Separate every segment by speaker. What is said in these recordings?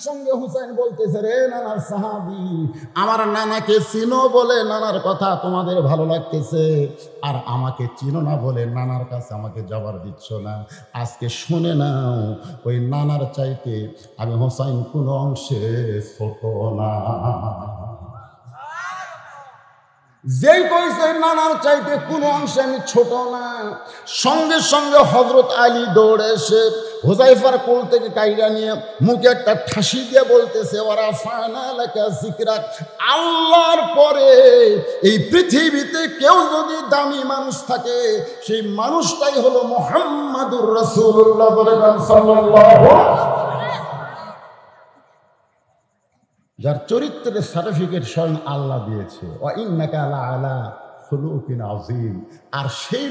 Speaker 1: সঙ্গে হুসাইন বলতেছে, রে নানার সাহাবী, আমার নানাকে চিনো বলে নানার কথা তোমাদের ভালো লাগতেছে, আর আমাকে চিনো না বলে নানার কাছে আমাকে জবাব দিচ্ছ না। আজকে শুনে নাও, ওই নানার চাইতে আমি হুসাইন কোনো অংশে ছোট না। যেই কইছে নানার চাইতে কোনো অংশে আমি ছোট না, সঙ্গে সঙ্গে হযরত আলী দৌড়ে এসে হুযায়ফার কোল থেকে কাইরা নিয়ে মুখে একটা ঠাসি দিয়ে বলতেছে, ওরা ফানা লাকা যিকরাক, আল্লাহর পরে এই পৃথিবীতে কেউ যদি দামি মানুষ থাকে সেই মানুষটাই হলো মুহাম্মাদুর রাসূলুল্লাহ সাল্লাল্লাহু, যার চরিত্রের সার্টিফিকেট স্বয়ং আল্লাহ দিয়েছে। ওয়া ইন্নাকা লাআলা খুলুকিন আযীম। আর সেই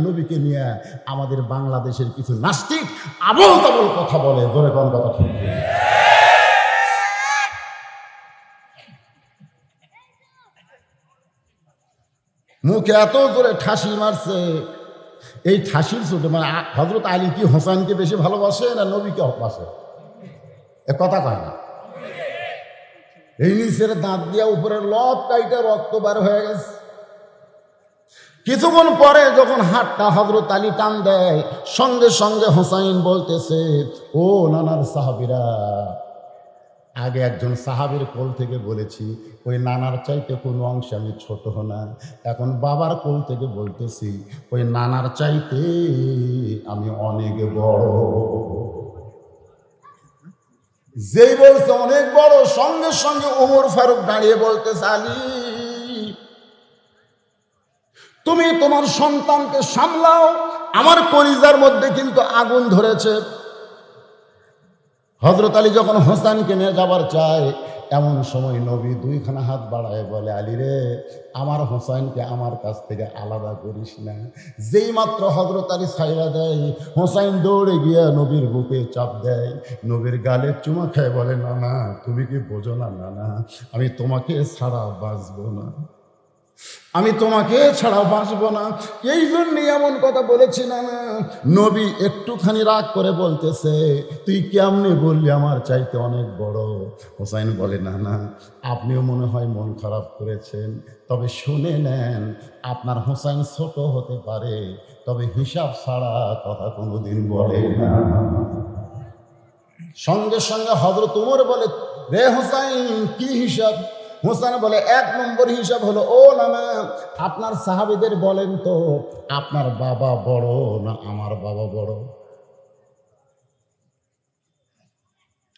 Speaker 1: নবীকে নিয়ে আমাদের বাংলাদেশের কিছু নাস্তিক আবোল তাবোল কথা বলে। জোরে কোন কথা ঠিক? মুখে এত জোরে ঠাসি মারছে, এই ঠাসির চোটে মানে হযরত আলী কি হোসেনকে বেশি ভালোবাসে না নবীকে ভালোবাসে? এ কথা কয় না। এই নিচের দাঁত দিয়া উপরের লব কাইটা রক্ত বার হয়ে গেছে। কিছুক্ষণ পরে যখন হাতটা হযরত আলী টান দেয়, সঙ্গে সঙ্গে হোসাইন বলতেছে, ও নানার সাহাবীরা, আগে একজন সাহাবীর কোল থেকে বলেছি ওই নানার চাইতে কোনো অংশে আমি ছোট না, এখন বাবার কোল থেকে বলতেছি ওই নানার চাইতে আমি অনেক বড়। যেই বলছে অনেক বড়, সঙ্গে সঙ্গে ওমর ফারুক দাঁড়িয়ে বলতেছে, আলী তুমি তোমার সন্তানকে সামলাও, আমার কলিজার মধ্যে কিন্তু আগুন ধরেছে। হযরত আলী যখন হোসেনকে নিয়ে যাবার চায়, এমন সময় নবী দুইখানা হাত বাড়ায় বলে, আলী রে, আমার হোসেনকে আমার কাছ থেকে আলাদা করিস না। যেই মাত্র হযরত আলী ছাইড়া দেয়, হোসেন দৌড়ে গিয়ে নবীর বুকে চাপ দেয়, নবীর গালে চুমা খায়, বলে, নানা তুমি কি বোঝো না নানা, আমি তোমাকে ছাড়া বাঁচবো না, আমি তোমাকে ছাড়া বাঁচবো না। এই জন্যই এমন কথা বলেছি না। নবী একটুখানি রাগ করে বলতেছে, তুই কেমনে বললি আমার চাইতে অনেক বড়? হোসাইন বলে, না না, আপনিও মনে হয় মন খারাপ করেছেন, তবে শুনে নেন, আপনার হোসাইন ছোট হতে পারে, তবে হিসাব ছাড়া কথা কোনোদিন বলে না। সঙ্গে সঙ্গে হযরত ওমর বলে, রে হোসাইন, কি হিসাব? হোসেন বলে, 1 নম্বর হিসাব হলো, ও নানা, আপনার সাহাবীদের বলেন তো, আপনার বাবা বড় না আমার বাবা বড়?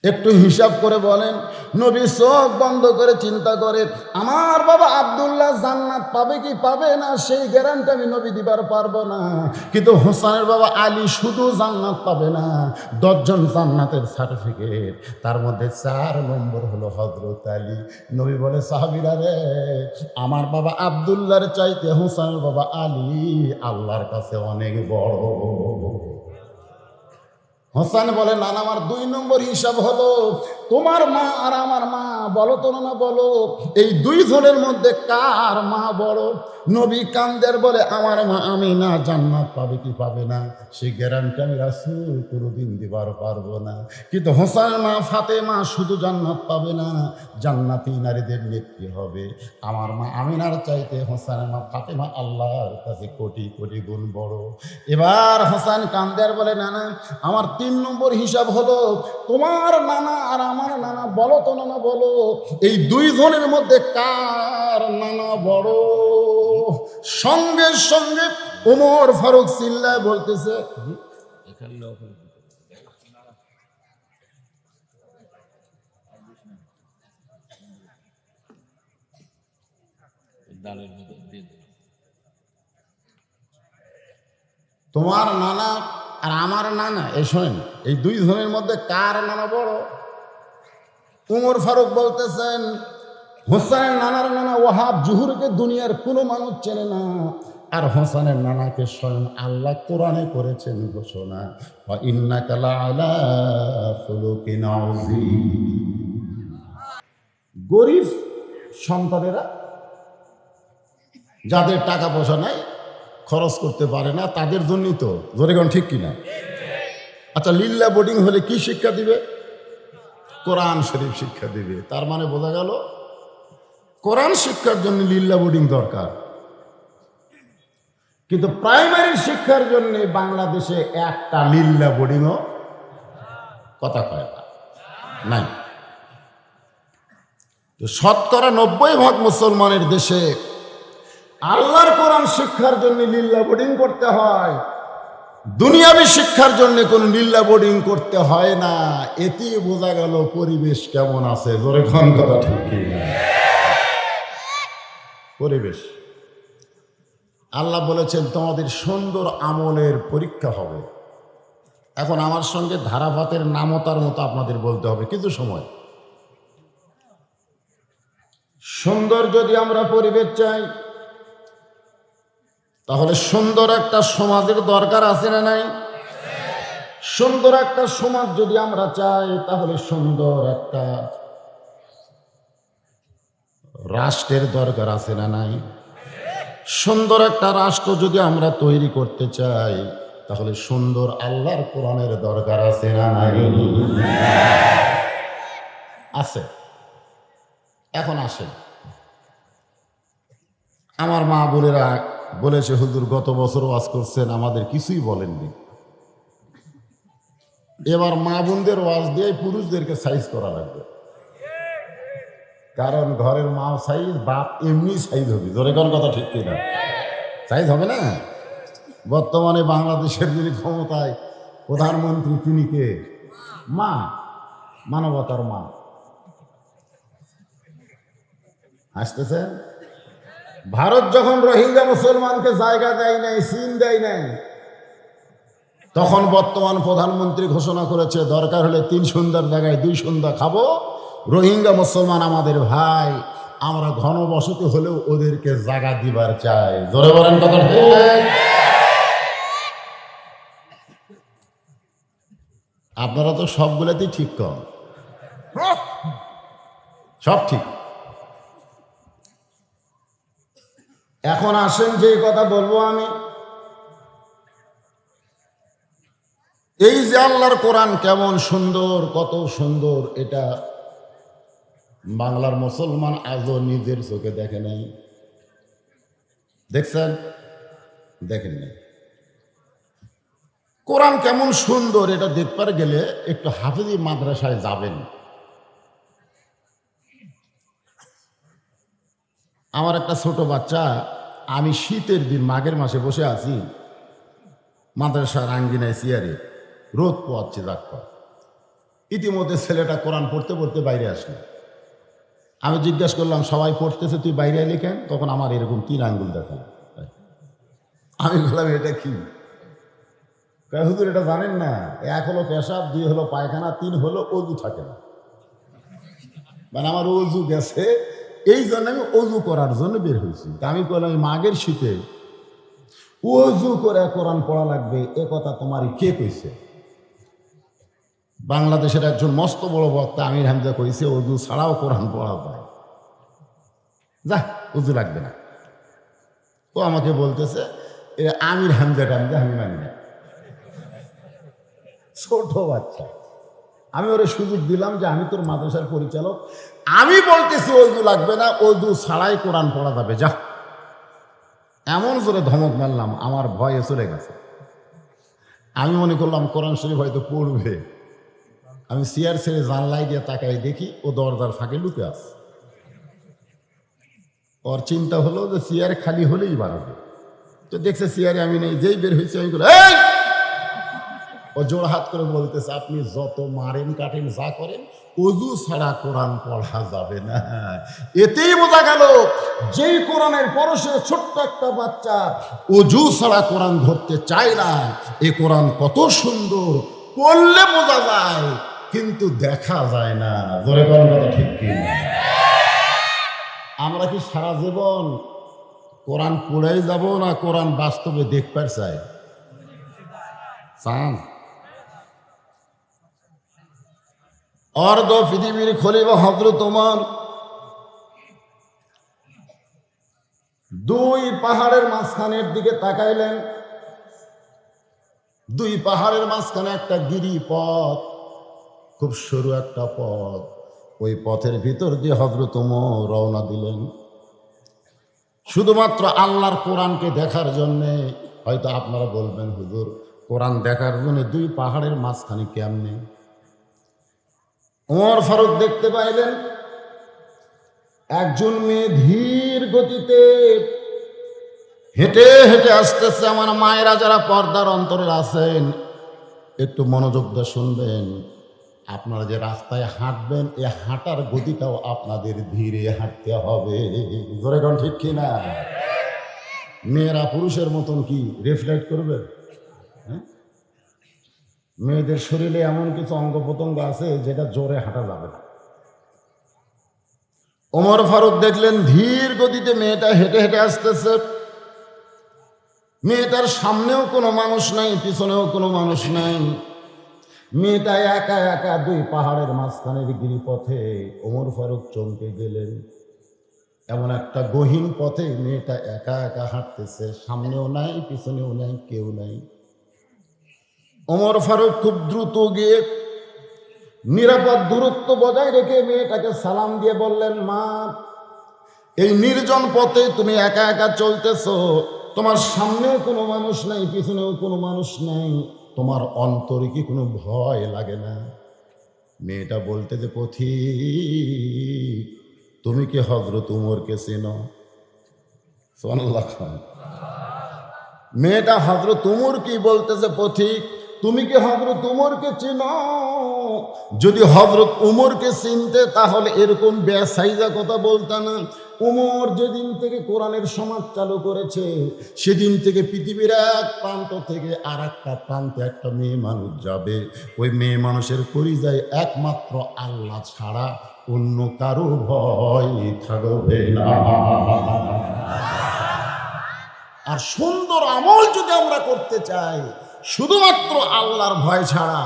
Speaker 1: একটু হিসাব করে বলেন। নবী চোখ বন্ধ করে চিন্তা করে, আমার বাবা আব্দুল্লাহ জান্নাত পাবে কি পাবে না সেই গ্যারান্টি আমি নবী দিবার পারবো না, কিন্তু হোসেনের বাবা আলী শুধু জান্নাত পাবে না, 10 জন জান্নাতের সার্টিফিকেট, তার মধ্যে 4 নম্বর হলো হযরত আলী। নবী বলে, সাহাবীরা রে, আমার বাবা আব্দুল্লাহর চাইতে হোসেনের বাবা আলী আল্লাহর কাছে অনেক বড়। হোসেন বলে, না না, আমার 2 নম্বর হিসাব হলো, তোমার মা আর আমার মা, বলো তো না বলো, এই 2 জনের মধ্যে কার মা বড়? নবী কান্দের বলে, আমার মা আমিনা জান্নাত পাবে কি পাবে না সেই গ্যারান্টি আমি রাসূল কোনোদিন দিবার পারবো না, কিন্তু হোসেনের মা ফাতেমা শুধু জান্নাত পাবে না, জান্নাতি নারীদের নেত্রী হবে। আমার মা আমিনার চাইতে হোসেনের মা ফাতেমা আল্লাহর কাছে কোটি কোটি গুণ বড়। এবার হোসেন কান্দের বলে, নানা, আমার 3 নম্বর হিসাব হলো, তোমার নানা আর আমার নানা, বলো তো নানা বলো, এই 2 জনের মধ্যে কার নানা বড়? সঙ্গে সঙ্গে ওমর ফারুক চিল্লায় বলতেছে, তোমার নানা আর আমার নানা, এই শোনেন, এই 2 জনের মধ্যে কার নানা বড়? ওমর ফারুক বলতেছেন, হোসেনের নানার নানা ওয়াহাব জুহুরকে দুনিয়ার কোনো মানুষ চেনে না, আর হোসেনের নানাকে স্বয়ং আল্লাহ কোরআনে করেছেন ঘোষণা, ওয়া ইন্নাকা লাআলা খুলুকিন আযীম। গরিব সন্তানেরা, যাদের টাকা পয়সা নাই, খরচ করতে পারে না, তাদের জন্যই তো, জোরে কোন ঠিক কিনা? আচ্ছা, লিল্লা বোর্ডিং হলে কি শিক্ষা দিবে? কোরআন শরীফ শিক্ষা দিবে। তার মানে বোঝা গেল কোরআন শিক্ষার জন্য লিল্লা বোর্ডিং দরকার, কিন্তু প্রাইমারি শিক্ষার জন্য বাংলাদেশে একটা লিল্লা বোর্ডিংও কথা কয় না, নাই। তো শতকরা 90% মুসলমানের দেশে আল্লাহর কোরআন শিক্ষার জন্য লিল্লা বোর্ডিং করতে হয়, দুনিয়াবী শিক্ষার জন্য কোন লিল্লা বোর্ডিং করতে হয় না। এতেই বোঝা গেল পরিবেশ কেমন আছে। জোরে কোন কথা ঠিক না? পরিবেশ আল্লাহ বলেছেন তোমাদের সুন্দর আমলের পরীক্ষা হবে। এখন আমার সঙ্গে ধারাভাতের নামতার মতো আপনাদের বলতে হবে কিছু সময়। সুন্দর যদি আমরা পরিবেশ চাই, তাহলে সুন্দর একটা সমাজের দরকার আছে না নাই? সুন্দর একটা সমাজ যদি আমরা চাই, তাহলে সুন্দর একটা রাষ্ট্রের দরকার আছে না নাই? সুন্দর একটা রাষ্ট্র যদি আমরা তৈরি করতে চাই, তাহলে সুন্দর আল্লাহর কোরআনের দরকার আছে না নাই? আছে। এখন আসেন, আমার মা বোনেরা বলেছে হুজুর গত বছর ওয়াজ করছেন, আমাদের কিছুই বলেননি। এবার মা বোনদের ওয়াজ দিয়ে পুরুষদেরকে সাইজ করা লাগবে, কারণ ঘরের মা সাইজ, বাপ এমনি সাইজ হবে। ধরে কোন কথা ঠিক কিনা? সাইজ হবে না। বর্তমানে বাংলাদেশের যিনি ক্ষমতায় প্রধানমন্ত্রী, তিনি কে? মা, মানবতার মা। আসতেছে। ভারত যখন রোহিঙ্গা মুসলমানকে জায়গা দেয় নাই, সিন দেয় নাই, তখন বর্তমান প্রধানমন্ত্রী ঘোষণা করেছে দরকার হলে 3 সন্ধ্যার জায়গায় 2 সন্ধ্যা খাবো। রোহিঙ্গা মুসলমান আমাদের ভাই, আমরা ঘনবসতি হলেও ওদেরকে জায়গা দিবার চাই। জোরে বলেন কথা ঠিক? আপনারা তো সবগুলোতেই ঠিক কম, সব ঠিক। এখন আসেন যে কথা বলবো আমি, এই যে আল্লাহর কোরআন কেমন সুন্দর, কত সুন্দর, এটা বাংলার মুসলমান আজও নিজের চোখে দেখে নাই। দেখছেন? দেখেন নাই। কোরআন কেমন সুন্দর এটা দেখবার গেলে একটু হাফেজি মাদ্রাসায় যাবেন। আমার একটা ছোট বাচ্চা, আমি শীতের দিন মাঘের মাসে বসে আছি মাদ্রাসার আঙ্গিনায় চেয়ারে, রোদ পোয়াচ্ছে যাক। ইতিমধ্যে ছেলেটা কোরআন পড়তে পড়তে বাইরে আসলো। আমি জিজ্ঞাসা করলাম সবাই পড়তেছে, তুই বাইরে এলি কেন? তখন আমার এরকম 3 আঙ্গুল দেখাল। আমি বললাম এটা কি? হুজুর এটা জানেন না, 1 হলো পেশাব, 2 হলো পায়খানা, 3 হলো অজু থাকে না। মানে আমার অজু গেছে, এই জন্য আমি অজু করার জন্য বের হয়েছি। আমি বললাম মাঘের শীতে অজু করে কোরআন পড়া লাগবে, এ কথা তোমারই কে কইছে? বাংলাদেশের একজন মস্ত বড় বক্তা আমির হামজা কইছে অজু ছাড়াও কোরআন পড়া যায়। যা, অজু লাগবে না। ও আমাকে বলতেছে আমির হামজা টামজা আমি মানি না। ছোট বাচ্চা, আমি ওরে সুযোগ দিলাম যে আমি তোর মাদ্রাসার পরিচালক, আমি বলতেছি অজু লাগবে না, অজু ছাড়াই কোরআন পড়া যাবে, যা। এমন জোরে ধমক মারলাম, আমার ভয়ে চলে গেছে। আমি মনে করলাম কোরআন শরীফ হয়তো পড়বে। আমি চেয়ার ছেড়ে জানলাই দিয়ে তাকাই, দেখি ও দরজার ফাঁকে লুকে আছে। ওর চিন্তা হলো যে চেয়ার খালি হলেই বাড়বে, তো দেখছে চেয়ারে আমি নেই। যেই বের হয়েছে আমি বলি এই, ও জোড় হাত করে বলতেছে আপনি যত মারেন কাটেন যা করেন, অজু ছাড়া কোরআন পড়া যাবে না। এতেই বোঝা গেল যেই কোরআনের পরশে ছোট্ট একটা বাচ্চা অজু ছাড়া কোরআন ধরতে চায় না, এ কোরআন কত সুন্দর, পড়লে বোঝা যায় কিন্তু দেখা যায় না। জোরে কোন কথা ঠিক কি? আমরা কি সারা জীবন কোরআন পড়েই যাব না কোরআন বাস্তবে দেখবার চাই? চান? অর্ধ পৃথিবীর খলিফা হযরত ওমর 2 পাহাড়ের মাঝখানের দিকে তাকাইলেন। 2 পাহাড়ের মাঝখানে একটা গিরিপথ, খুব সরু একটা পথ। ওই পথের ভিতর দিয়ে হযরত ওমর রওনা দিলেন শুধুমাত্র আল্লাহর কোরআনকে দেখার জন্যে। হয়তো আপনারা বলবেন, হুজুর কোরআন দেখার জন্য দুই পাহাড়ের মাঝখানে কেমনে? ওমর ফারুক দেখতে পাইলেন একজন মেয়ে ধীর গতিতে হেঁটে হেঁটে আসতেছে। আমার মায়েরা যারা পর্দার অন্তরে আছেন একটু মনোযোগ দিয়ে শুনবেন। আপনারা যে রাস্তায় হাঁটবেন, এই হাঁটার গতিটাও আপনাদের ধীরে হাঁটতে হবে। জোরে কোন ঠিক কিনা? মেয়েরা পুরুষের মতন কি রিফ্লেক্ট করবে? হ্যাঁ, মেয়েদের শরীরে এমন কিছু অঙ্গ প্রত্যঙ্গ আছে যেটা জোরে হাঁটা যাবে না। ওমর ফারুক দেখলেন ধীর গতিতে মেয়েটা হেঁটে হেঁটে আসতেছে। মেয়েটার সামনেও কোনো মানুষ নাই, পিছনেও কোনো মানুষ নাই। মেয়েটা একা একা দুই পাহাড়ের মাঝখানের গিরিপথে। ওমর ফারুক চমকে গেলেন। এমন একটা গহীন পথে মেয়েটা একা একা হাঁটতেছে, সামনেও নাই পিছনেও নাই, কেউ নাই। ওমর ফারুক খুব দ্রুত গিয়ে নিরাপদ দূরত্ব বজায় রেখে মেয়েটাকে সালাম দিয়ে বললেন, মা, এই নির্জন পথে তুমি একা একা চলতেছো, তোমার সামনেও কোনো মানুষ নাই, পিছনেও কোনো মানুষ নাই, তোমার অন্তরে কি কোনো ভয় লাগে না? মেয়েটা বলতে যে, পথিক, তুমি কি হযরত উমরকে চেনো? সুবহানাল্লাহ। মেয়েটা হযরত উমর কি বলতেছে, পথিক তুমি কি হযরত উমরকে চেনো? যদি হযরত উমরকে চিনতে তাহলে এরকম বেসাইজা কথা বলতা না। উমর যেদিন থেকে কোরআনের সমাজ চালু করেছে সেদিন থেকে পৃথিবীর এক প্রান্ত থেকে আর একটা প্রান্তে একটা মেয়ে মানুষ যাবে, ওই মেয়ে মানুষের কলিজায় একমাত্র আল্লাহ ছাড়া অন্য কারো ভয় থাকবে না। আর সুন্দর আমল যদি আমরা করতে চাই, শুধুমাত্র আল্লাহর ভয় ছাড়া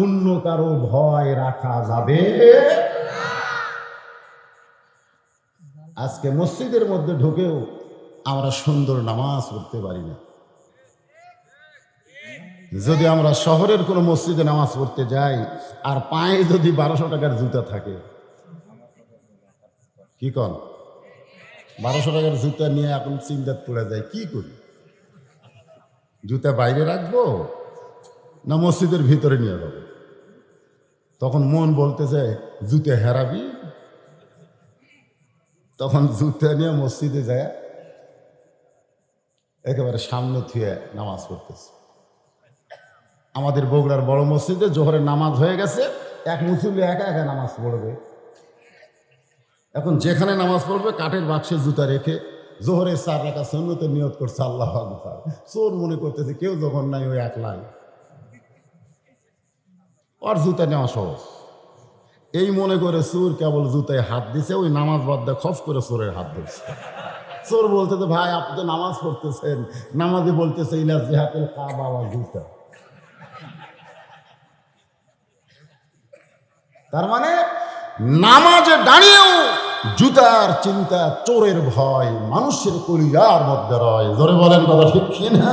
Speaker 1: অন্য কারো ভয় রাখা যাবে। আজকে মসজিদের মধ্যে ঢুকেও আমরা সুন্দর নামাজ পড়তে পারি না। যদি আমরা শহরের কোনো মসজিদে নামাজ পড়তে যাই আর পায়ে যদি 1200 টাকার জুতা থাকে, কি কন? 1200 টাকার জুতা নিয়ে এখন চিন্তা পড়ে যায়, কি করি? জুতা বাইরে রাখবো না মসজিদের ভিতরে নিয়ে যাবো? তখন মন বলতেছে জুতা হেরাবি, তখন জুতা নিয়ে মসজিদে যায় একেবারে সামনে থুয়ে নামাজ পড়তেছে। আমাদের বগুড়ার বড় মসজিদে জোহরের নামাজ হয়ে গেছে, এক মুসল্লি একা একা নামাজ পড়বে। এখন যেখানে নামাজ পড়বে কাঠের বাক্সে জুতা রেখে জোহরের 4 রাকাত সুন্নতে নিয়ত করছে আল্লাহু আকবার। চোর মনে করতেছে কেউ যখন নাই ওই একলাই, ওর জুতা নেওয়া সহজ। এই মনে করে চোর কেবল জুতায় হাত দিছে, ওই নামাজ বাদ দিয়ে খফ করে চোরের হাত ধরছে। চোর বলতেছে, ভাই আপনি তো নামাজ পড়তেছেন, নামাজে বলতেছে ইলা জিহাতুল কাবা ওয়া জুতা। তার মানে নামাজে দাঁড়িয়েও জুতার চিন্তা, চোরের ভয় মানুষের কলিজার মধ্যে রয়। ধরে বলেন কথা ঠিক কিনা?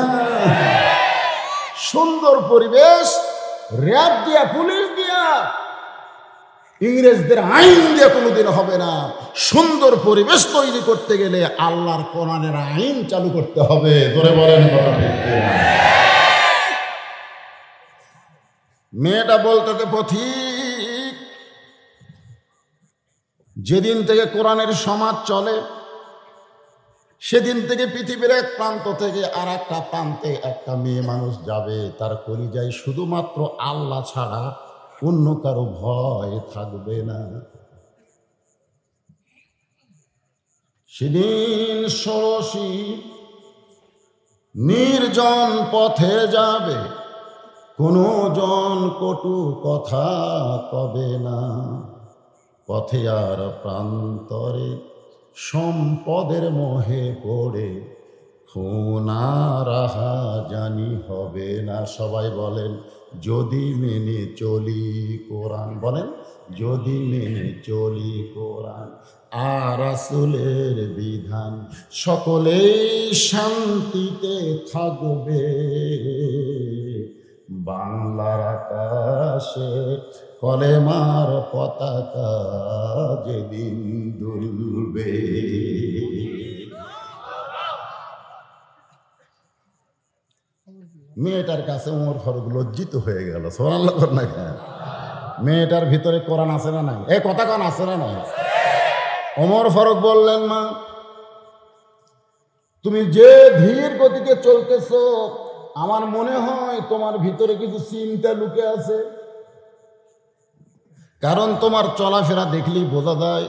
Speaker 1: সুন্দর পরিবেশ, র্যাব দিয়া, পুলিশ দিয়া, ইংরেজদের আইন দিয়ে কোনোদিন হবে না। সুন্দর পরিবেশ তৈরি করতে গেলে আল্লাহর কোরআনের আইন চালু করতে হবে। ধরে বলেন কথা ঠিক কিনা? মেয়েটা বলতে, পথিক, যেদিন থেকে কোরআনের সমাজ চলে সেদিন থেকে পৃথিবীর এক প্রান্ত থেকে আর একটা প্রান্তে একটা মেয়ে মানুষ যাবে, তার কলিজায় শুধুমাত্র আল্লাহ ছাড়া অন্য কারো ভয় থাকবে না। সেদিন ষোড়শী নির্জন পথে যাবে, কোনো জন কটু কথা কবে না। পথে আর প্রান্তরে সম্পদের মোহে পড়ে খুনারাহা জানি হবে না। সবাই বলেন যদি মেনে চলি কোরআন, বলেন যদি মেনে চলি কোরআন আর রাসূলের বিধান, সকলেই শান্তিতে থাকবে, বাংলার আকাশে কলেমার পতাকা যেদিন দুলবে। মেয়েটার কাছে ওমর ফারুক লজ্জিত হয়ে গেল। সুবহানাল্লাহ না কেন? মেয়েটার ভিতরে কোরআন আছে না নাই? এই কথা কোন আছে না নাই? ওমর ফারুক বললেন, মা তুমি যে ধীর গতিতে চলতেছ, আমার মনে হয় তোমার ভিতরে কিছু চিন্তা লুকে আছে। কারণ তোমার চলাফেরা দেখলেই বোঝা যায়,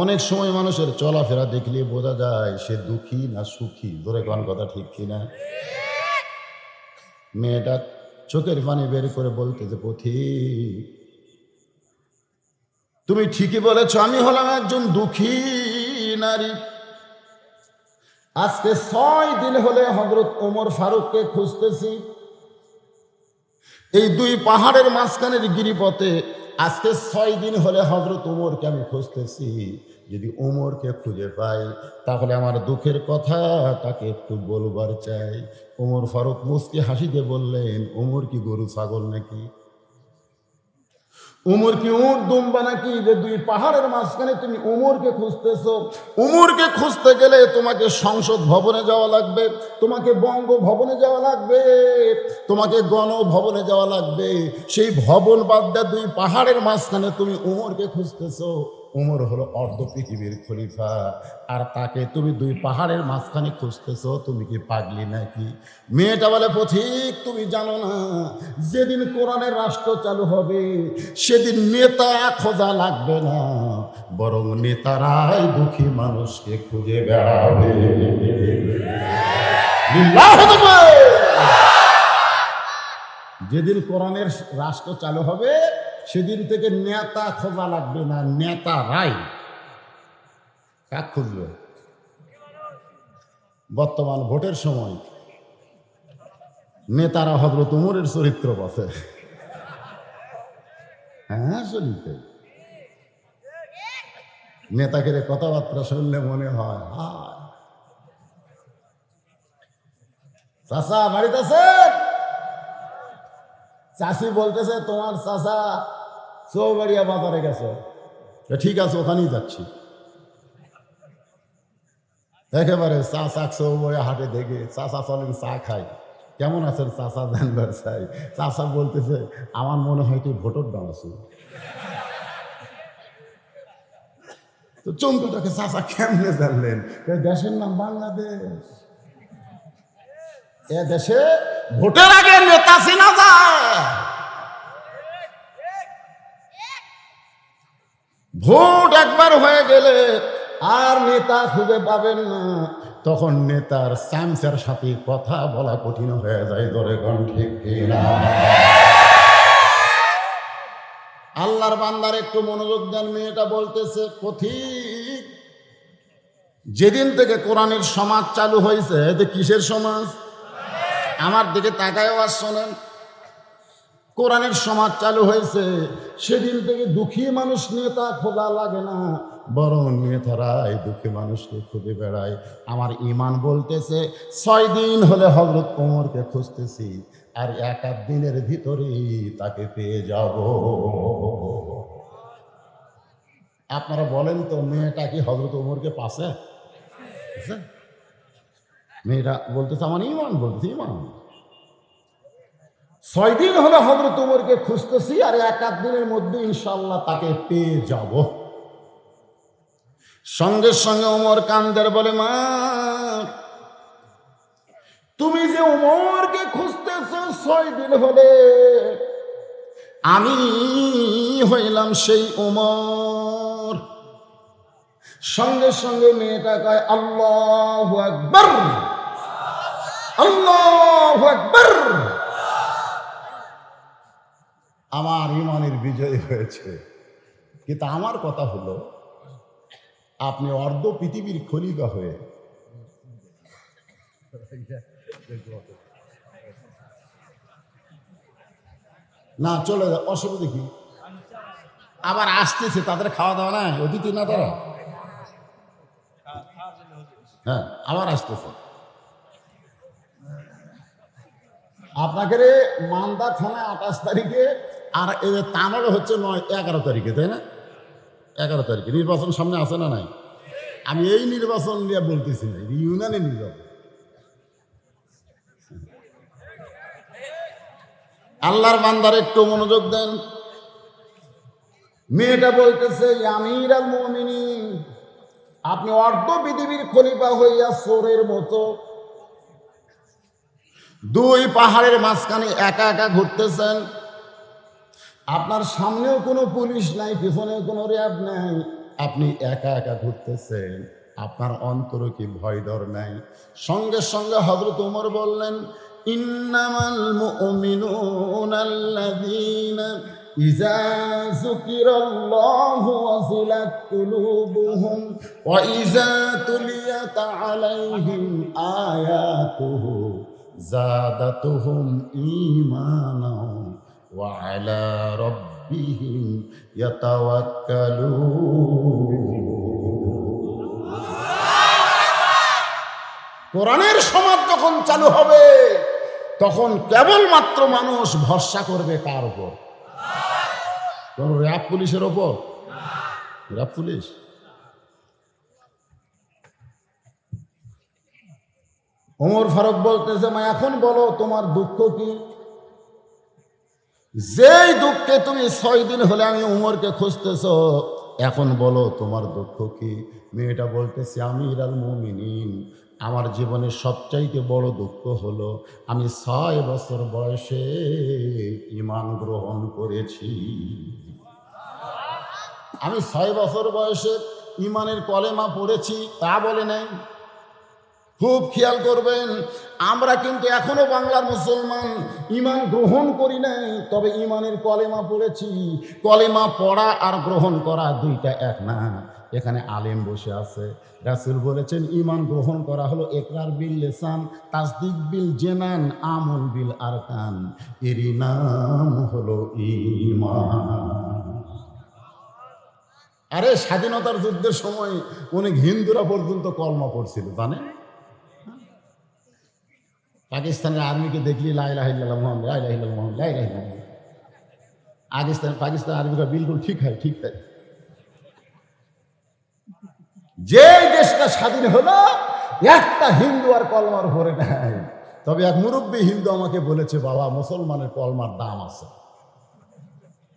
Speaker 1: অনেক সময় মানুষের চলাফেরা দেখলেই বোঝা যায় সে দুঃখী না সুখী। ধরে কোন কথা ঠিক কিনা? মেয়েটা চোখের পানি বের করে বলতে যে, পথিক তুমি ঠিকই বলেছ, আমি হলাম একজন দুঃখী নারী। আজকে 6 দিন হলে হযরত ওমর ফারুককে খুঁজতেছি। এই 2 পাহাড়ের মাঝখানের গিরিপথে আজকে 6 দিন হলে হযরত ওমরকে আমি খুঁজতেছি। যদি ওমরকে খুঁজে পাই তাহলে আমার দুঃখের কথা তাকে একটু বলবার চাই। ওমর ফারুক মুচকি হাসিতে বললেন, ওমর কি গরু ছাগল নাকি? উমর কি উট দুম্বা নাকি যে 2 পাহাড়ের মাঝখানে তুমি উমরকে খুঁজতেছো? উমরকে খুঁজতে গেলে তোমাকে সংসদ ভবনে যাওয়া লাগবে, তোমাকে বঙ্গভবনে যাওয়া লাগবে, তোমাকে গণভবনে যাওয়া লাগবে। সেই ভবন বাদ দিয়ে 2 পাহাড়ের মাঝখানে তুমি উমরকে খুঁজতেছো। উমর হলো অর্ধ পৃথিবীর খলিফা, আর তাকে তুমি 2 পাহাড়ের মাঝখানে খুঁজতেছো। তুমি কি পাগলি নাকি? মেয়েটা বলে, পথিক তুমি জানো না, যেদিন কোরআনের রাষ্ট্র চালু হবে সেদিন নেতা খোঁজা লাগবে না, বরং নেতারাই দুঃখী মানুষকে খুঁজে বেড়াবে। যেদিন কোরআনের রাষ্ট্র চালু হবে সেদিন থেকে নেতা খোঁজা লাগবে না, নেতারাই কাক খুঁজবে। বর্তমান ভোটের সময় নেতারা হযরত ওমরের চরিত্র বসে। হ্যাঁ, চলিতে নেতাকে কথাবার্তা শুনলে মনে হয়, চাচা বাড়িতে আছে? চাষি বলতেছে, তোমার চাচা চৌবাড়িয়া বাজারে গেছে। ঠিক আছে, ওখানেই যাচ্ছি। একেবারে চা চৌবাড়িয়া হাটে দেখে চাচা চলেন চা খাই। কেমন আছেন চাচা জানবার চাই। চাচা বলতেছে, আমার মনে হয় তুই ভোটর দাম আছো। তো চমকুটাকে চাচা কেমনে জানলেন? দেশের নাম বাংলাদেশ, এ দেশে ভোটের আগে নেতা চেনা যায়। ভোট একবার হয়ে গেলে আর নেতা খুঁজে পাবেন না। তখন নেতার চামচার সাথে কথা বলা কঠিন হয়ে যায়। ধরে কোন ঠিক কিনা? আল্লাহর বান্দার একটু মনোযোগ দেন। মেয়েটা বলতেছে, পথিক যেদিন থেকে কোরআনের সমাজ চালু হয়েছে, এতে কিসের সমাজ? আমার দিকে তাকায় আওয়াজ শোনেন। কোরআনের সমাজ চালু হয়েছে সেদিন থেকে দুঃখী মানুষ নেতা খোঁজা লাগে না, বরং নেতারাই দুঃখী মানুষকে খুঁজে বেড়ায়। আমার ঈমান বলতেছে 6 দিন হলে হযরত ওমরকে খুঁজতেছি, আর 1-8 দিনের ভিতরেই তাকে পেয়ে যাব। আপনারা বলেন তো, মেয়েটা কি হযরত ওমরকে পাশে? মেয়েটা বলতেছে, আমার ঈমান বলতেছে, ঈমান 6 দিন হলো হযরত ওমরকে খুঁজতেছি, আর 1-8 দিনের মধ্যে ইনশাআল্লাহ তাকে পেয়ে যাব। সঙ্গে সঙ্গে ওমর কান্দের বলে, মা তুমি যে ওমরকে খুঁজতেছো 6 দিন হলে, আমি হইলাম সেই ওমর। সঙ্গে সঙ্গে মেয়েটা কয়, আল্লাহু আকবার, আল্লাহু আকবার। আমার ঈমানের বিজয় হয়েছে। কিন্তু আমার কথা হলো, আপনি অর্ধ পৃথিবীর খলিফা হয়ে না চলে যায়, অসুবিধা কি? আবার আসতেছে, তাদের খাওয়া দাওয়া না, অতিথি না তারা। হ্যাঁ, আবার আসতেছে। আপনাকে রে মান্দা থানায় 28 তারিখে, আর এই তানোরে হচ্ছে 11 তারিখে, তাই না? 11 তারিখে নির্বাচন সামনে আছে না নাই? আমি এই নির্বাচন নিয়ে বলতেছি না, ইউনানি নির্বাচন। আল্লাহর বান্দার একটু মনোযোগ দেন। মেয়েটা বলতেছে, আমির আল মুমিনিন, আপনি অর্ধ পৃথিবীর খলিফা হইয়া চোরের মতো দুই পাহাড়ের মাঝখানে একা একা ঘুরতেছেন। আপনার সামনেও কোনো পুলিশ নাই, পিছনেও কোনো র্যাব নাই, আপনি একা একা ঘুরতেছেন। আপনার অন্তরে কি ভয় ডর নাই? সঙ্গে সঙ্গে হযরত ওমর বললেন, ইন্নামাল মুমিনুনা আল্লাযীনা ইযা যুকিরাল্লাহু ওয়াজিলাত কুলুবুহুম ওয়া ইযা তুলিয়াত আলাইহিম আয়াতুহু যাদাতুহুম ঈমানাও ওয়া আলা রাব্বিহিম ইয়াতাওয়াক্কালুন। কোরআনের সমাজ যখন চালু হবে, তখন কেবলমাত্র মানুষ ভরসা করবে কার উপর? কোন র্যাব পুলিশের ওপর? RAB police? ওমর ফারুক বলতেছে, মা এখন বলো তোমার দুঃখ কি? যেই দুঃখে তুমি 6 দিন হলে আমি উমরকে খুঁজতেছ, এখন বলো তোমার দুঃখ কি? মেয়েটা বলতেছে, আমির আল মুমিনিন, আমার জীবনের সবচাইতে বড় দুঃখ হলো আমি 6 বছর বয়সে ঈমান গ্রহণ করেছি। আমি 6 বছর বয়সে ঈমানের কলেমা পড়েছি, তা বলে নাই। খুব খেয়াল করবেন, আমরা কিন্তু এখনো বাংলার মুসলমান, ঈমান গ্রহণ করি নাই, তবে ঈমানের কলেমা পড়েছি। কলেমা পড়া আর গ্রহণ করা দুইটা এক না। এখানে আলেম বসে আছে, রাসূল বলেছেন ঈমান গ্রহণ করা হলো ইকরার বিল লিসান, তাসদিক বিল জিনান, আমল বিল আরকান, এরই নাম হলো ঈমান। আরে স্বাধীনতার যুদ্ধের সময় অনেক হিন্দুরা পর্যন্ত কলমা পড়ছিল, জানেন? পাকিস্তানের আর্মিকে দেখলি লা ইলাহা ইল্লাল্লাহ মুহাম্মাদুর লা ইলাহা ইল্লাল্লাহ মুহাম্মাদুর লা ইলাহা ইল্লাল্লাহ। পাকিস্তান আর্মি का बिल्कुल ठीक है, ठीक है। যে দেশটা স্বাধীন হলো, একটা হিন্দু আর কলমার ভরে নাই। তবে এক মুরব্বী হিন্দু আমাকে বলেছে, বাবা মুসলমানের কলমার দাম আছে।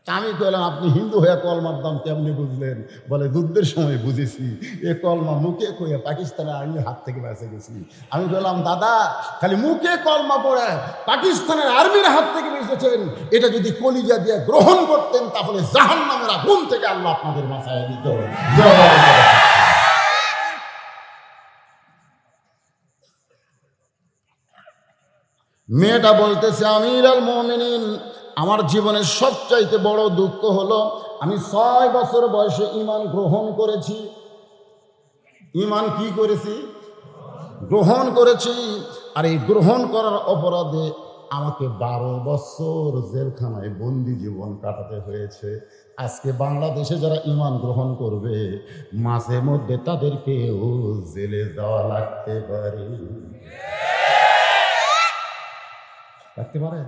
Speaker 1: আমি কইলাম, আপনি হিন্দু হয়ে কলমার দাম কেমনি বুঝলেন? বলে, যুদ্ধের সময় বুঝেছি, এ কলমা মুখে কইয়া পাকিস্তানের আর্মির হাত থেকে বেঁচে গেছি। আমি বললাম, দাদা খালি মুখে কলমা পড়ে পাকিস্তানের আর্মির হাত থেকে বেঁচেছেন, এটা যদি কলিজা দিয়ে গ্রহণ করতেন তাহলে জাহান্নামের আগুন থেকে আল্লাহ আপনাদের বাঁচায় দিত। মেয়েটা বলতেছে, আমির আল মুমিনিন, আমার জীবনের সবচাইতে বড় দুঃখ হলো আমি 6 বছর বয়সে ঈমান গ্রহণ করেছি। ঈমান কি করেছি? গ্রহণ করেছি। আর এই গ্রহণ করার অপরাধে আমাকে 12 বছর জেলখানায় বন্দি জীবন কাটাতে হয়েছে। আজকে বাংলাদেশে যারা ঈমান গ্রহণ করবে, মাঝে মধ্যে তাদেরকেও জেলে যাওয়া লাগতে পারে। লাগতে পারে।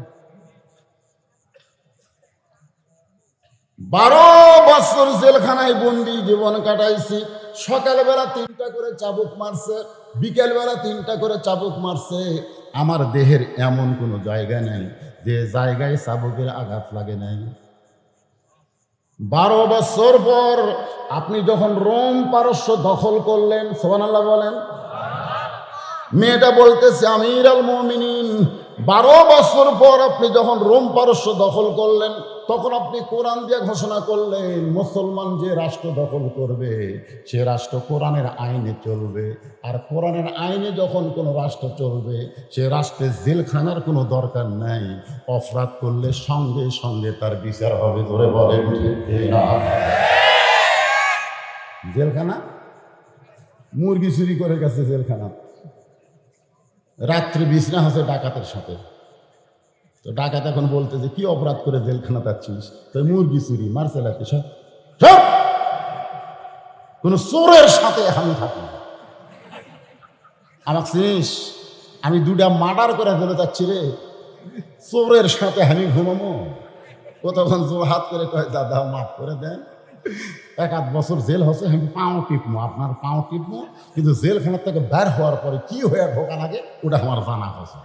Speaker 1: 12 বছর জেলখানায় বন্দি জীবন কাটাইছি। সকালবেলা 3টা করে চাবুক মারছে, বিকেলবেলা 3টা করে চাবুক মারছে। আমার দেহের এমন কোনো জায়গা নেই যে জায়গায় চাবুকের আঘাত লাগে নাই। 12 বছর পর আপনি যখন রোম পারস্য দখল করলেন, সুবহানাল্লাহ বলেন। মেয়েটা বলতেছে, আমির আল মুমিনিন, 12 বছর পর আপনি যখন রোম পারস্য দখল করলেন, তখন আপনি কোরআন দিয়ে ঘোষণা করলেন মুসলমান যে রাষ্ট্র দখল করবে সে রাষ্ট্র কোরআনের আইনে চলবে। আর কোরআনের আইনে যখন কোনো রাষ্ট্র চলবে, সে রাষ্ট্রে জেলখানার কোনো দরকার নাই। অপরাধ করলে সঙ্গে সঙ্গে তার বিচার হবে। ধরে বলেন জেলখানা? মুরগি চুরি করে গেছে জেলখানা, রাত্রে বিছনা হচ্ছে ডাকাতের সাথে। তো ডাকাত এখন বলতে যে, কি অপরাধ করে জেলখানা যাচ্ছিস? তো মুরগি চুরি মারছে লাগে। সব কোন চোরের সাথে আমি থাকি না। আমাকে চিনিস? আমি 2টা মার্ডার করে জেলে যাচ্ছি রে। চোরের সাথে আমি ঘুমামো? ও তখন জোর হাত করে কয়, দাদা মাফ করে দেন, 1-8 বছর জেল হচ্ছে, আমি পাও টিপবো, আপনার পাও টিপবো, কিন্তু জেলখানার থেকে বের হওয়ার পরে কি হয়ে ঢোকা লাগে ওটা আমার জানা আছে।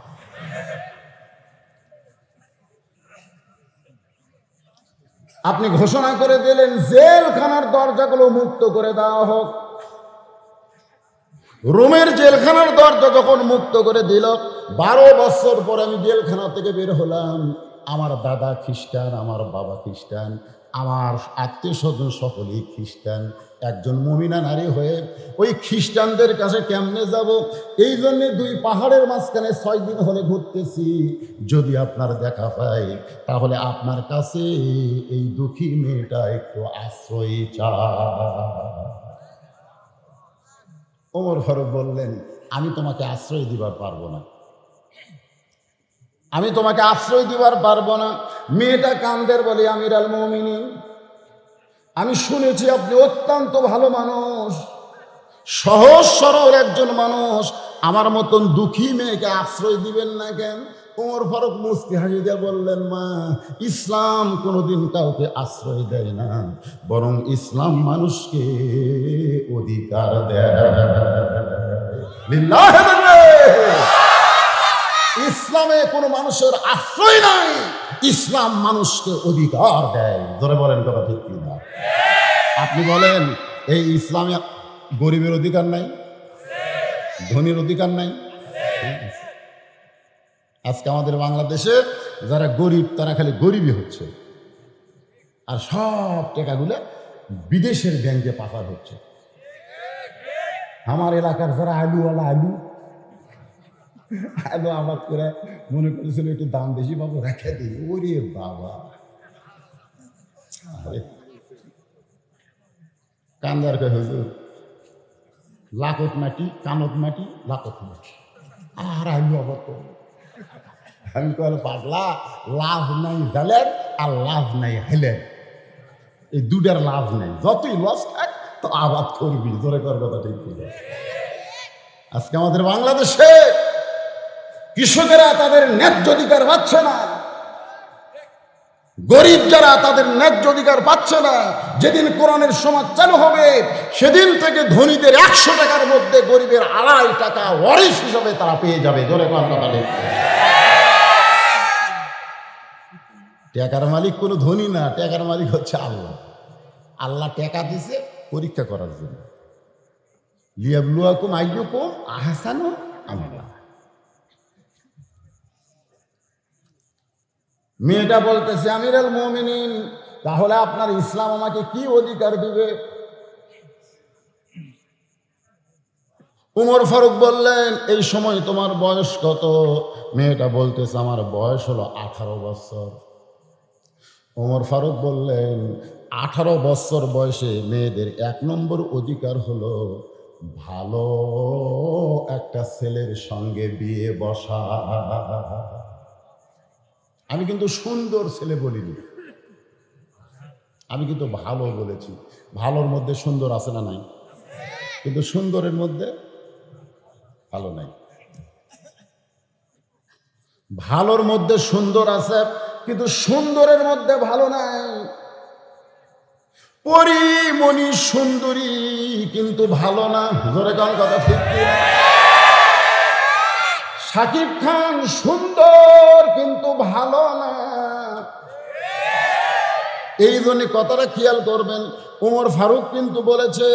Speaker 1: আপনি ঘোষণা করে দিলেন জেলখানার দরজাগুলো মুক্ত করে দেওয়া হোক। রোমের জেলখানার দরজা যখন মুক্ত করে দিল, 12 বছর পর আমি জেলখানা থেকে বের হলাম। আমার দাদা খ্রিস্টান, আমার বাবা খ্রিস্টান, আমার আত্মীয় স্বজন সকলেই খ্রিস্টান। একজন মুমিনা নারী হয়ে ওই খ্রিস্টানদের কাছে কেমনে যাব? এই জন্যে 2 পাহাড়ের মাঝখানে 6 দিন হলে ঘুরতেছি। যদি আপনার দেখা পাই তাহলে আপনার কাছে এই দুঃখী মেয়েটা একটু আশ্রয় চায়। ওমর ফারুক বললেন, আমি তোমাকে আশ্রয় দিবার পারবো না, আমি তোমাকে আশ্রয় দিবার পারবো না। মেয়েটা কান্দের বলে, আমির আল মুমিনিন, আমি শুনেছি আপনি অত্যন্ত ভালো মানুষ, সহজ সরল একজন মানুষ, আমার মতন দুঃখী মেয়েকে আশ্রয় দিবেন না কেন? ওমর ফারুক মুস্কি হাসি দিয়ে বললেন, মা, ইসলাম কোনোদিন কাউকে আশ্রয় দেয় না, বরং ইসলাম মানুষকে অধিকার দেয়। ইসলামে কোনো মানুষের আশ্রয় নাই, ইসলাম মানুষকে অধিকার দেয়। ধরে বলেন কথা ঠিক কিনা? আপনি বলেন এই ইসলামে গরিবের অধিকার নাই, ধনীর অধিকার নাই? আজকে আমাদের বাংলাদেশে যারা গরিব তারা খালি গরিবই হচ্ছে, আর সব টাকাগুলো বিদেশের ব্যাংকে পাচার হচ্ছে। আমার এলাকার যারা আলুওয়ালা, আলু আমার করে মনে করেছিল একটু দাম বেশি পাবো, রেখে দিই। ওরে বাবা, কান্দার কে হুজুর, লাকত মাটি, কানত মাটি, লাকত মাটি, আর আলু আবার তো। আমি কলে, পাগলা, লাভ নাই জালের আর লাভ নাই হেলের, এই দুটার লাভ নেই। যতই লস থাক তো আবাদ করবি। জোরে কর কথা ঠিক করে। আজকে আমাদের বাংলাদেশে কৃষকেরা তাদের ন্যায্য অধিকার পাচ্ছে না, গরিব যারা তাদের ন্যায্য অধিকার পাচ্ছে না। যেদিন কোরআনের সমাজ চালু হবে সেদিন থেকে ধনীদের 100 টাকার মধ্যে গরিবের 2.5 টাকা ওয়ারিশ হিসাবে তারা পেয়ে যাবে। জোরে কথা বলে। টাকার মালিক কোনো ধনী না, টাকার মালিক হচ্ছে আল্লাহ। আল্লাহ টাকা দিছে পরীক্ষা করার জন্য। লিয়াবলুয়াকুম আইয়ুকুম আহসানু আমালা। মেয়েটা বলতেছে, আমিরুল মুমিনিন, তাহলে আপনার ইসলাম আমাকে কি অধিকার দিবে? উমর ফারুক বললেন, এই সময় তোমার বয়স কত? মেয়েটা বলতেছে, আমার বয়স হলো 18 বছর। উমর ফারুক বললেন, 18 বছর বয়সে মেয়েদের 1 নম্বর অধিকার হলো ভালো একটা ছেলের সঙ্গে বিয়ে বসা। আমি কিন্তু সুন্দর ছেলে বলিনি, আমি কিন্তু ভালো বলেছি। ভালোর মধ্যে সুন্দর আছে না নাই? কিন্তু সুন্দরের মধ্যে ভালো নাই। ভালোর মধ্যে সুন্দর আছে, কিন্তু সুন্দরের মধ্যে ভালো নাই। পরিমণি সুন্দরী কিন্তু ভালো না। জোরে গান কথা ঠিক কিনা? শাকিব খান সুন্দর কিন্তু ভালো না। এই জন্য কথাটা খেয়াল করবেন। উমর ফারুক কিন্তু বলেছে,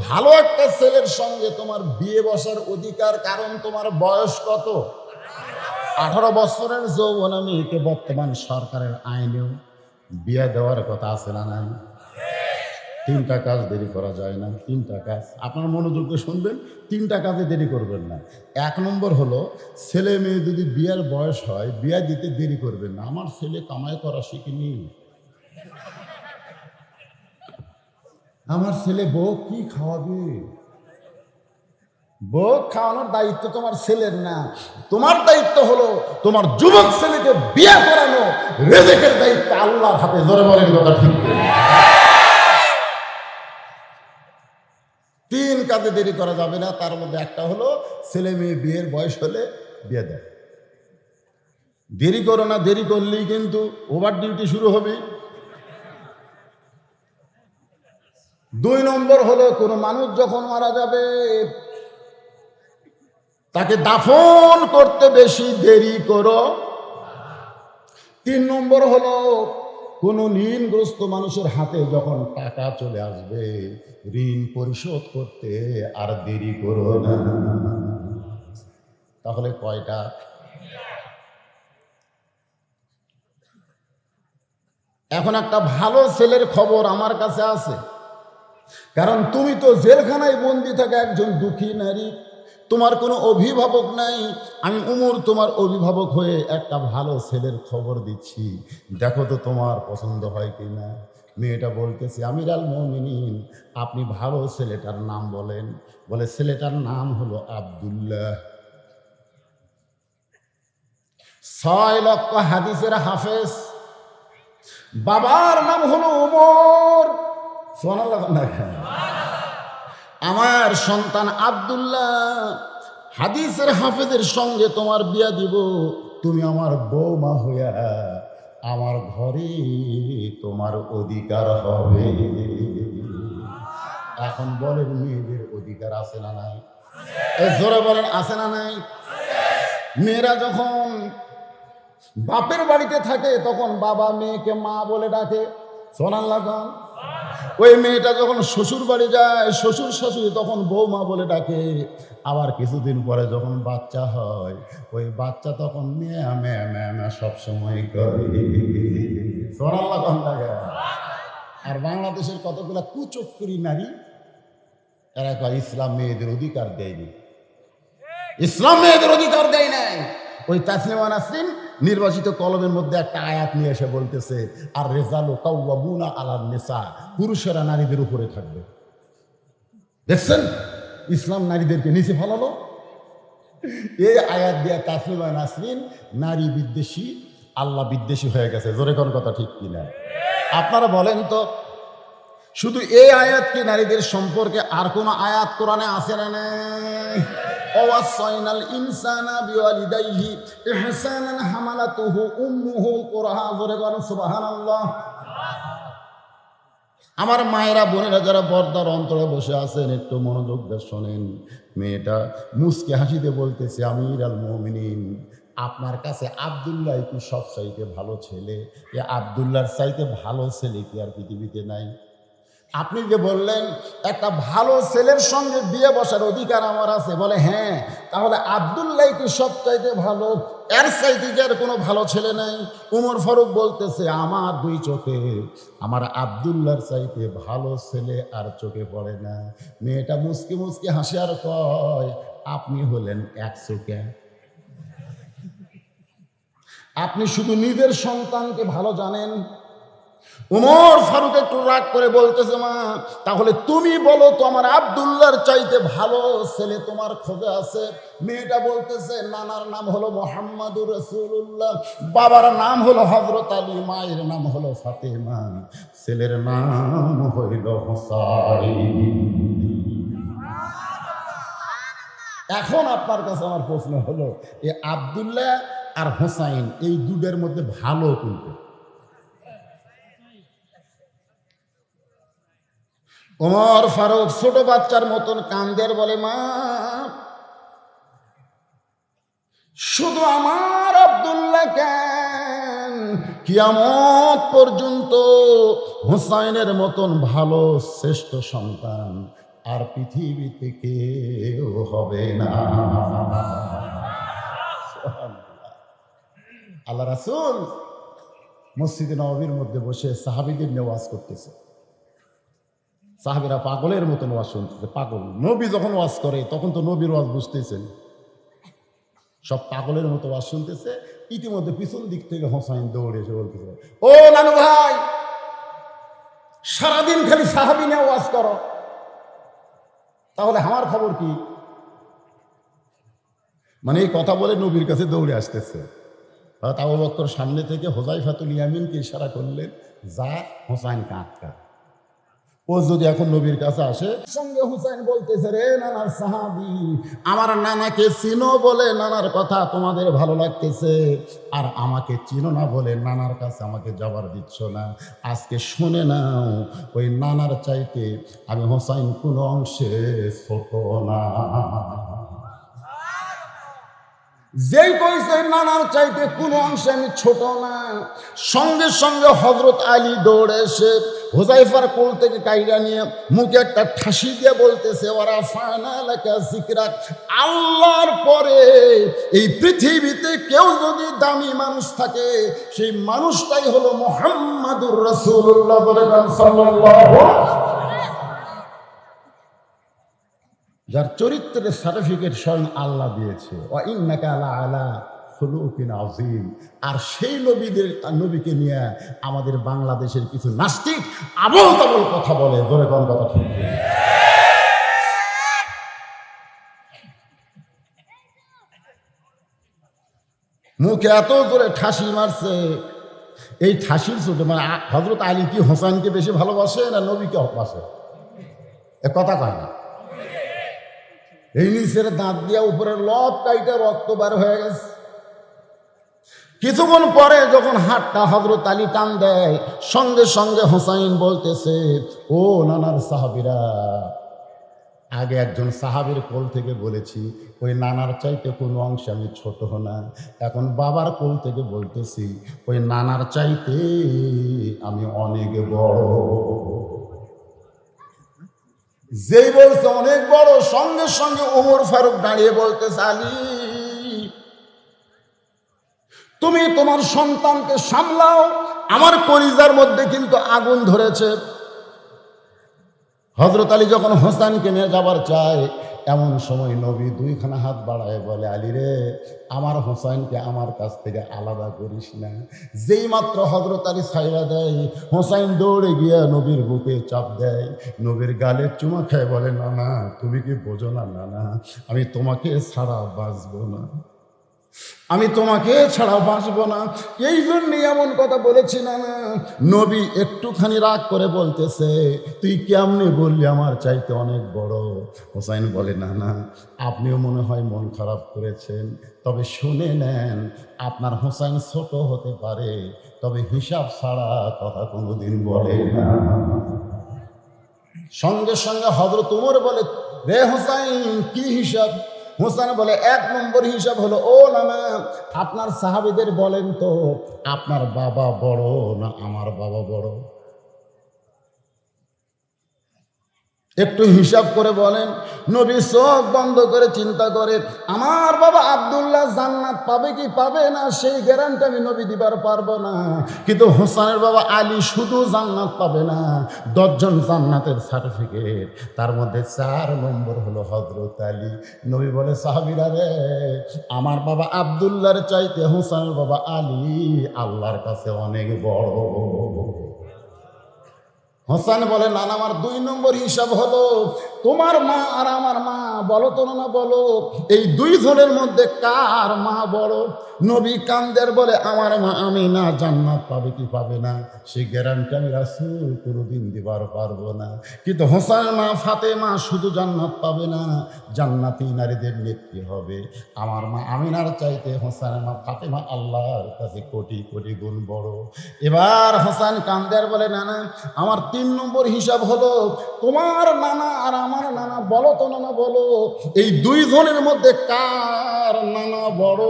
Speaker 1: ভালো একটা ছেলের সঙ্গে তোমার বিয়ে বসার অধিকার, কারণ তোমার বয়স কত? 18 বছরের যৌবন। মেয়েকে বর্তমান সরকারের আইনেও বিয়ে দেওয়ার কথা আছে না নাই? 3টা কাজ দেরি করা যায় না। 3টা কাজ আপনার মনোযোগ দিয়ে শুনবেন, 3টা কাজে দেরি করবেন না। 1 নম্বর হলো, ছেলে মেয়ে যদি বিয়ের বয়স হয়, বিয়ে দিতে দেরি করবেন না। আমার ছেলে কামাই করা শিখিনি, আমার ছেলে বউ কি খাওয়াবে? বউ খাওয়ানোর দায়িত্ব তোমার ছেলের না। তোমার দায়িত্ব হলো তোমার যুবক ছেলেকে বিয়ে করানো। রিজিকের দায়িত্ব আল্লাহর হাতে। জোরে বলেন কথা ঠিক করে। 3 কাজে দেরি করা যাবে না। তার মধ্যে একটা হলো ছেলে মেয়ে বিয়ের বয়স হলে বিয়ে দেয়। দেরি করো না, দেরি করলেই কিন্তু ওভার ডিউটি শুরু হবে। 2 নম্বর হলো কোনো মানুষ যখন মারা যাবে তাকে দাফন করতে বেশি দেরি করো। 3 নম্বর হলো কোনো ঋণগ্রস্ত মানুষের হাতে যখন টাকা চলে আসবে ঋণ পরিশোধ করতে আর দেরি করো না। তাহলে কয়টা? এখন একটা ভালো ছেলের খবর আমার কাছে আছে, কারণ তুমি তো জেলখানায় বন্দি থাকা একজন দুঃখী নারী, তোমার কোনো অভিভাবক নাই। আমি উমর তোমার অভিভাবক হয়ে একটা ভালো ছেলের খবর দিচ্ছি, দেখো তো তোমার পছন্দ হয় কি না। মেয়েটা বলতেছে, আমিরাল মুমিনিন, আপনি ভালো ছেলেটার নাম বলেন। বলে, ছেলেটার নাম হলো আব্দুল্লাহ, 6 লক্ষ হাদিসের হাফেজ, বাবার নাম হলো উমর। সুবহানাল্লাহ। আমার সন্তান আব্দুল্লাহ হাদিসের হাফেজের সঙ্গে তোমার বিয়া দিব, তুমি আমার বৌমা হইয়া আমার ঘরে তোমার অধিকার হবে। এখন বলেন, মেয়েদের অধিকার আছে না নাই? জোরে বলেন, আছে না নাই? মেয়েরা যখন বাপের বাড়িতে থাকে তখন বাবা মেয়েকে মা বলে ডাকে। সুবহানাল্লাহ। ওই মেয়েটা যখন শ্বশুর বাড়ি যায় শ্বশুর শাশুড়ি তখন বৌমা বলে ডাকে। আবার কিছুদিন পরে যখন বাচ্চা হয় ওই বাচ্চা তখন মেয়া মেয়া মেয়া মেয়া সবসময় করে। সুবহানাল্লাহ। আর বাংলাদেশের কতগুলা কুচক্করি নারী, এরা কয় ইসলাম মেয়েদের অধিকার দেয়নি, ইসলাম মেয়েদের অধিকার দেয় নাই। ওই তাসলিমা নাসরিন নির্বাচিত কলমের মধ্যে একটা আয়াত নিয়ে এসে বলতেছে, আর রেজালু কাওয়ামুনা আলান নিসা, পুরুষেরা নারীদের উপরে থাকবে। দেখছেন, ইসলাম নারীদেরকে নিচে ফেলালো। এই আয়াত দিয়ে তাসলিমা নাসরিন নারী বিদ্বেষী, আল্লাহ বিদ্বেষী হয়ে গেছে। জোরে কোন কথা ঠিক কিনা? আপনারা বলেন তো, শুধু এই আয়াত কি নারীদের সম্পর্কে আর কোন আয়াত কোরআনে আছে না নাই? ওয়াসাইনাল ইনসানা বিওয়ালিদাইহি ইহসানান হামালাতুহু উম্মুহু কুরহা। জোরে বলেন সুবহানাল্লাহ। আমার মায়েরা বোনেরা যারা পর্দার অন্তরে বসে আছেন একটু মনোযোগ দিয়ে শোনেন। মেয়েটা মুস্কে হাসিতে বলতেছে, আমিরাল মুমিনিন, আপনার কাছে আব্দুল্লাহ কি সব চাইতে ভালো ছেলে? এ আব্দুল্লাহর চাইতে ভালো ছেলে কি আর পৃথিবীতে নাই? আপনি যে বললেন একটা ভালো ছেলের সঙ্গে বিয়ে বসার অধিকার আমার আছে, বলে হ্যাঁ, তাহলে আব্দুল্লাহ কি সব চাইতে ভালো? এর চাইতে কি আর কোনো ভালো ছেলে নাই? উমর ফারুক বলতেছে, আমার 2 চোখে আমার আব্দুল্লাহর চাইতে ভালো ছেলে আর চোখে পড়ে না। মেয়েটা মুসকি মুসকি হাসি আর কয়, আপনি হলেন 1 চোখে। আপনি শুধু নিজের সন্তানকে ভালো জানেন। উমর ফারুক একটু রাগ করে বলতেছে, মা তাহলে তুমি বলো তো আমার আব্দুল্লাহর চাইতে ভালো ছেলে তোমার খোঁজে আছে? মেয়েটা বলতেছে, নানার নাম হলো মুহাম্মাদুর রাসূলুল্লাহ, বাবার নাম হলো হযরত আলী, মায়ের নাম হলো ফাতেমা, ছেলের নাম হইল হোসাইন। এখন আপনার কাছে আমার প্রশ্ন হলো, এই আব্দুল্লাহ আর হোসাইন এই দুটোর মধ্যে ভালো কোনটা? ওমর ফারুক ছোট বাচ্চার মতন কান্দের, বলে, মা শুধু আমার আব্দুল্লাহ কেন, কিয়ামত পর্যন্ত হোসাইনের মতন ভালো শ্রেষ্ঠ সন্তান আর পৃথিবীতে কেউ হবে না। আল্লাহ রাসূল মসজিদে নববীর মধ্যে বসে সাহাবীদের নিয়ে ওয়াজ করতেছে। সাহাবীরা পাগলের মতন ওয়াজ শুনতেছে। পাগল নবী যখন ওয়াজ করে তখন তো নবীর ওয়াজ বুঝতেছেন, সব পাগলের মতো ওয়াজ শুনতেছে। ইতিমধ্যে পিছন দিক থেকে হোসাইন দৌড়ে এসে বলতেছে, ও নানু ভাই, সারাদিন খালি সাহাবী নিয়ে ওয়াজ করো, তাহলে আমার খবর কি? মানে এই কথা বলে নবীর কাছে দৌড়ে আসতেছে। আবু বকর সামনে থেকে হুযায়ফাতুল ইয়ামিনকে ইশারা করলেন, যা হোসাইন কাঁদকা। ও যদি এখন নবীর কাছে আসে, সঙ্গে হুসাইন বলতেছে, রে নানার সাহাবী, আমার নানাকে চিনো বলে নানার কথা তোমাদের ভালো লাগতেছে, আর আমাকে চিনো না বলে নানার কাছে আমাকে যাবার দিচ্ছ না। আজকে শুনে নাও, ওই নানার চাইতে আমি হুসাইন কোনো অংশে ছোট না। যেই কইছে নানার চাইতে কোনো অংশে আমি ছোট না, সঙ্গে সঙ্গে হযরত আলী দৌড়ে এসে হুযায়ফার কোল থেকে কাইরা নিয়ে মুখে একটা ঠাসি দিয়ে বলতেছে, ওরা ফানা লাকা যিকরাক, আল্লাহর পরে এই পৃথিবীতে কেউ যদি দামি মানুষ থাকে সেই মানুষটাই হলো মুহাম্মাদুর রাসূলুল্লাহ সাল্লাল্লাহু, যার চরিত্রের সার্টিফিকেট স্বয়ং আল্লাহ দিয়েছে, ওয়া ইন্নাকা আলা খুলুকিন আযীম। আর সেই নবীকে নিয়ে আমাদের বাংলাদেশের কিছু নাস্তিক আবল তাবল কথা বলে, ধরে কোন কথা ঠিক না। মুখে এত করে ঠাসি মারছে, এই ঠাসির চোটে মানে হযরত আলী কি হোসেনকে বেশি ভালোবাসে না নবীকে ভালোবাসে? এ কথা কয় না। এই নিচের দাঁত দিয়া উপরে লব কাইটা রক্ত বার হয়ে গেছে। কিছুক্ষণ পরে যখন হাতটা হযরত আলী টান দেয়, সঙ্গে সঙ্গে হোসাইন বলতেছে, ও নানার সাহাবীরা, আগে একজন সাহাবীর কোল থেকে বলেছি ওই নানার চাইতে কোনো অংশে আমি ছোট না, এখন বাবার কোল থেকে বলতেছি ওই নানার চাইতে আমি অনেক বড়। যেই বলছে অনেক বড়, সঙ্গে সঙ্গে ওমর ফারুক দাঁড়িয়ে বলতেছে, আলী তুমি তোমার সন্তানকে সামলাও, আমার কলিজার মধ্যে কিন্তু আগুন ধরেছে। হযরত আলী যখন হোসেনকে নিয়ে যাবার চায়, এমন সময় নবী দুইখানা হাত বাড়ায় বলে, আলী রে, আমার হোসেনকে আমার কাছ থেকে আলাদা করিস না। যেই মাত্র হযরত আলী ছাইড়া দেয়, হোসেন দৌড়ে গিয়ে নবীর বুকে চাপ দেয়, নবীর গালে চুমা খায়, বলে, নানা তুমি কি বোঝো না নানা, আমি তোমাকে ছাড়া বাঁচবো না, আমি তোমাকে ছাড়া বাঁচবো না। এই জন্যই এমন কথা বলেছি না। নবী একটুখানি রাগ করে বলতেছে, তুই কেমনে বললি আমার চাইতে অনেক বড়? হোসাইন বলে, না না, আপনিও মনে হয় মন খারাপ করেছেন, তবে শুনে নেন, আপনার হোসাইন ছোট হতে পারে, তবে হিসাব ছাড়া কথা কোনোদিন বলে না। সঙ্গে সঙ্গে হযরত ওমর বলে, রে হোসাইন, কি হিসাব? হোসেন বলে, 1 নম্বর হিসাব হলো, ও নানা, আপনার সাহাবীদের বলেন তো, আপনার বাবা বড় না আমার বাবা বড়? একটু হিসাব করে বলেন। নবী চোখ বন্ধ করে চিন্তা করে, আমার বাবা আব্দুল্লাহ জান্নাত পাবে কি পাবে না সেই গ্যারান্টি আমি নবী দিবার পারবো না, কিন্তু হোসেনের বাবা আলী শুধু জান্নাত পাবে না, 10 জন জান্নাতের সার্টিফিকেট, তার মধ্যে 4 নম্বর হলো হযরত আলী। নবী বলে, সাহাবীরা রে, আমার বাবা আব্দুল্লাহর চাইতে হোসেনের বাবা আলী আল্লাহর কাছে অনেক বড়। হোসেন বলে, নানা আমার 2 নম্বর হিসাব হলো, তোমার মা আর আমার মা, বলো তো না বলো, এই 2 জনের মধ্যে কার মা বড়? নবী কান্দের বলে, আমার মা আমিনা জান্নাত পাবে কি পাবে না সেই গ্যারান্টি আমি রাসূল কোনোদিন দিবার পারবো না, কিন্তু হোসেনের মা ফাতেমা শুধু জান্নাত পাবে না, জান্নাতি নারীদের নেত্রী হবে। আমার মা আমিনার চাইতে হোসেনের মা ফাতেমা আল্লাহর কাছে কোটি কোটি গুণ বড়। এবার হোসেন কান্দের বলে, নানা আমার 3 নম্বর হিসাব হলো, তোমার নানা আর আমার নানা, বলো তো নানা বলো, এই 2 জনের মধ্যে কার নানা বড়?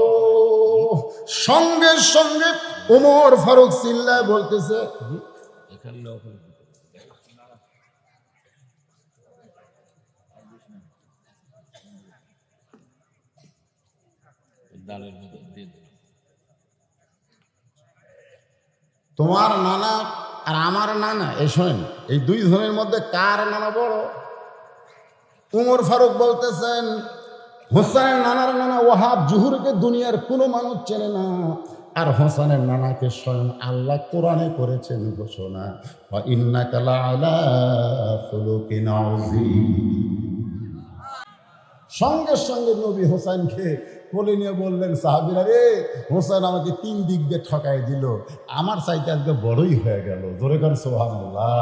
Speaker 1: সঙ্গে সঙ্গে ওমর ফারুক চিল্লায় বলতেছে, তোমার নানা আর আমার নানা, এই শোনেন, এই 2 জনের মধ্যে কার নানা বড়? ওমর ফারুক বলতেছেন, হোসেনের নানার নানা ওয়াহাব জুহুরকে দুনিয়ার কোনো মানুষ চেনে না, আর হোসেনের নানাকে স্বয়ং আল্লাহ কোরআনে করেছেন ঘোষণা, ওয়া ইন্নাকা লাআলা খুলুকিন আযীম। সঙ্গে সঙ্গে নবী হোসেনকে কোলে নিয়ে বললেন, সাহাবীরা রে, হোসেন আমাকে 3 দিক দিয়ে ঠকাই দিল, আমার চাইতে আজকে বড়ই হয়ে গেল। জোরে কর সুবহানাল্লাহ।